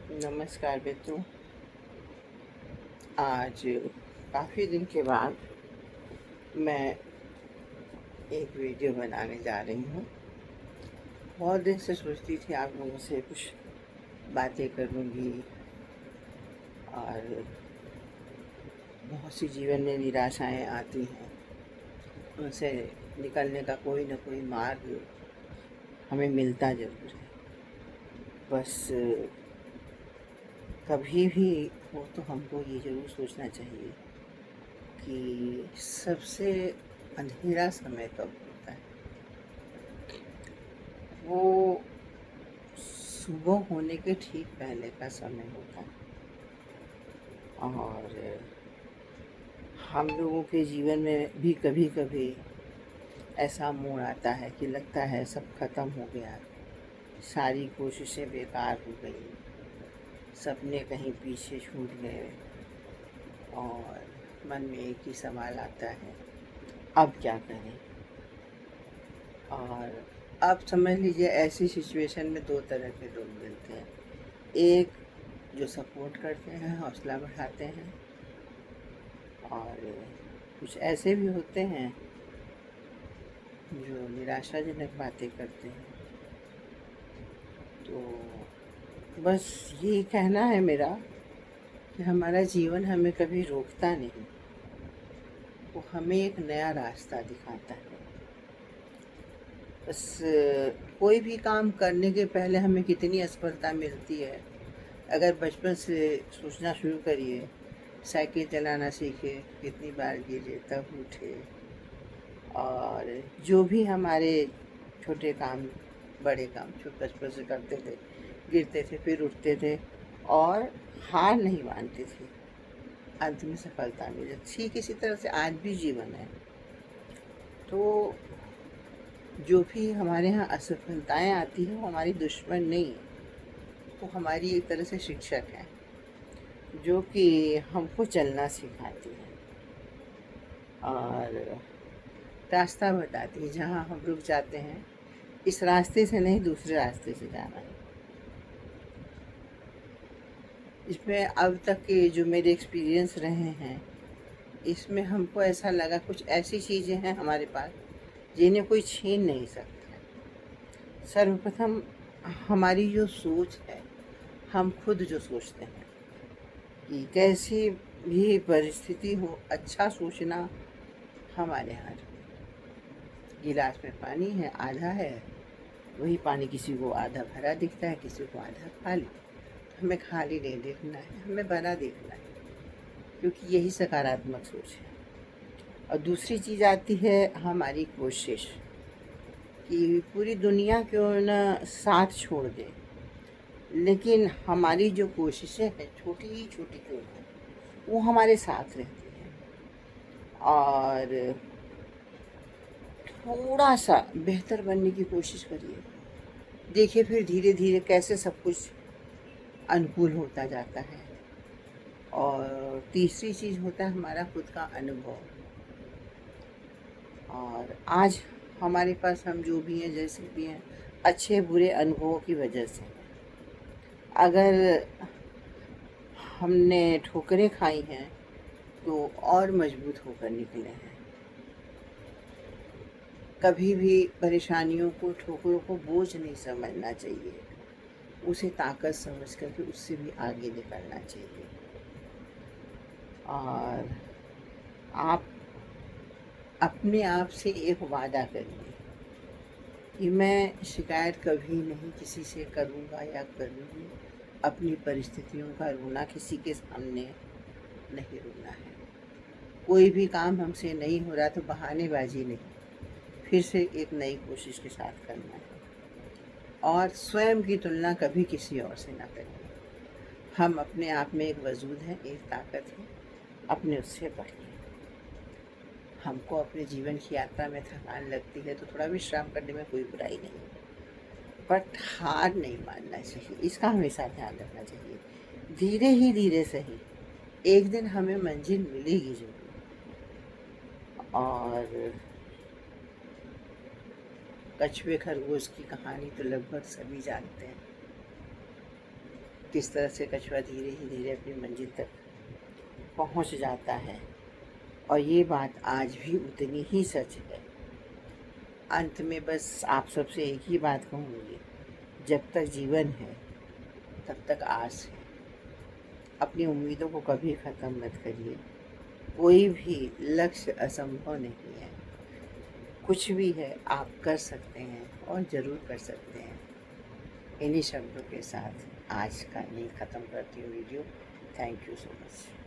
नमस्कार मित्रों। आज काफ़ी दिन के बाद मैं एक वीडियो बनाने जा रही हूँ। बहुत दिन से सोचती थी आप लोगों से कुछ बातें करूँगी और बहुत सी जीवन में निराशाएं आती हैं, उनसे निकलने का कोई ना कोई मार्ग हमें मिलता ज़रूर है। बस कभी भी हो तो हमको ये ज़रूर सोचना चाहिए कि सबसे अंधेरा समय कब होता है। वो सुबह होने के ठीक पहले का समय होता है। और हम लोगों के जीवन में भी कभी कभी ऐसा मोड़ आता है कि लगता है सब खत्म हो गया, सारी कोशिशें बेकार हो गई, सपने कहीं पीछे छूट गए और मन में एक ही सवाल आता है, अब क्या करें। और अब समझ लीजिए ऐसी सिचुएशन में दो तरह के लोग मिलते हैं। एक जो सपोर्ट करते हैं, हौसला बढ़ाते हैं, और कुछ ऐसे भी होते हैं जो निराशाजनक बातें करते हैं। तो बस यही कहना है मेरा कि हमारा जीवन हमें कभी रोकता नहीं, वो हमें एक नया रास्ता दिखाता है। बस कोई भी काम करने के पहले हमें कितनी असफलता मिलती है, अगर बचपन से सोचना शुरू करिए। साइकिल चलाना सीखे, कितनी बार गिरे तब उठे, और जो भी हमारे छोटे काम बड़े काम बचपन से करते थे, गिरते थे फिर उठते थे और हार नहीं मानते थे, अंत में सफलता मिल जाती। ठीक इसी तरह से आज भी जीवन है। तो जो भी हमारे यहाँ असफलताएं आती हैं वो हमारी दुश्मन नहीं है, वो हमारी एक तरह से शिक्षक है जो कि हमको चलना सिखाती है और रास्ता बताती है। जहाँ हम रुक जाते हैं, इस रास्ते से नहीं दूसरे रास्ते से जाना है। इसमें अब तक के जो मेरे एक्सपीरियंस रहे हैं, इसमें हमको ऐसा लगा कुछ ऐसी चीज़ें हैं हमारे पास जिन्हें कोई छीन नहीं सकता। सर्वप्रथम हमारी जो सोच है, हम खुद जो सोचते हैं कि कैसी भी परिस्थिति हो, अच्छा सोचना हमारे हाथ में। गिलास में पानी है, आधा है, वही पानी किसी को आधा भरा दिखता है, किसी को आधा खाली। हमें खाली नहीं देखना है, हमें भरा देखना है, क्योंकि यही सकारात्मक सोच है। और दूसरी चीज़ आती है हमारी कोशिश, कि पूरी दुनिया क्यों न साथ छोड़ दे, लेकिन हमारी जो कोशिशें हैं छोटी ही छोटी क्यों न, वो हमारे साथ रहती हैं। और थोड़ा सा बेहतर बनने की कोशिश करिए, देखिए फिर धीरे धीरे कैसे सब कुछ अनुकूल होता जाता है। और तीसरी चीज़ होता है हमारा खुद का अनुभव। और आज हमारे पास हम जो भी हैं, जैसे भी हैं, अच्छे बुरे अनुभवों की वजह से। अगर हमने ठोकरें खाई हैं तो और मजबूत होकर निकले हैं। कभी भी परेशानियों को, ठोकरों को बोझ नहीं समझना चाहिए, उसे ताकत समझ करके उससे भी आगे निकलना चाहिए। और आप अपने आप से एक वादा करिए कि मैं शिकायत कभी नहीं किसी से करूँगा या करूँगी। अपनी परिस्थितियों का रोना किसी के सामने नहीं रोना है। कोई भी काम हमसे नहीं हो रहा तो बहानेबाजी नहीं, फिर से एक नई कोशिश के साथ करना है। और स्वयं की तुलना कभी किसी और से ना करिए। हम अपने आप में एक वजूद है, एक ताकत है, अपने उससे बढ़िए। हमको अपने जीवन की यात्रा में थकान लगती है तो थोड़ा विश्राम करने में कोई बुराई नहीं, बट हार नहीं मानना चाहिए, इसका हमेशा ध्यान रखना चाहिए। धीरे ही धीरे सही, एक दिन हमें मंजिल मिलेगी जरूर। और कछुए खरगोश की कहानी तो लगभग सभी जानते हैं। किस तरह से कछुआ धीरे ही धीरे अपनी मंजिल तक पहुंच जाता है। और ये बात आज भी उतनी ही सच है। अंत में बस आप सबसे एक ही बात कहूँगी, जब तक जीवन है तब तक आस है। अपनी उम्मीदों को कभी ख़त्म मत करिए। कोई भी लक्ष्य असंभव नहीं है। कुछ भी है आप कर सकते हैं और ज़रूर कर सकते हैं। इन्हीं शब्दों के साथ आज का यही ख़त्म करती हूँ video. Thank you so much.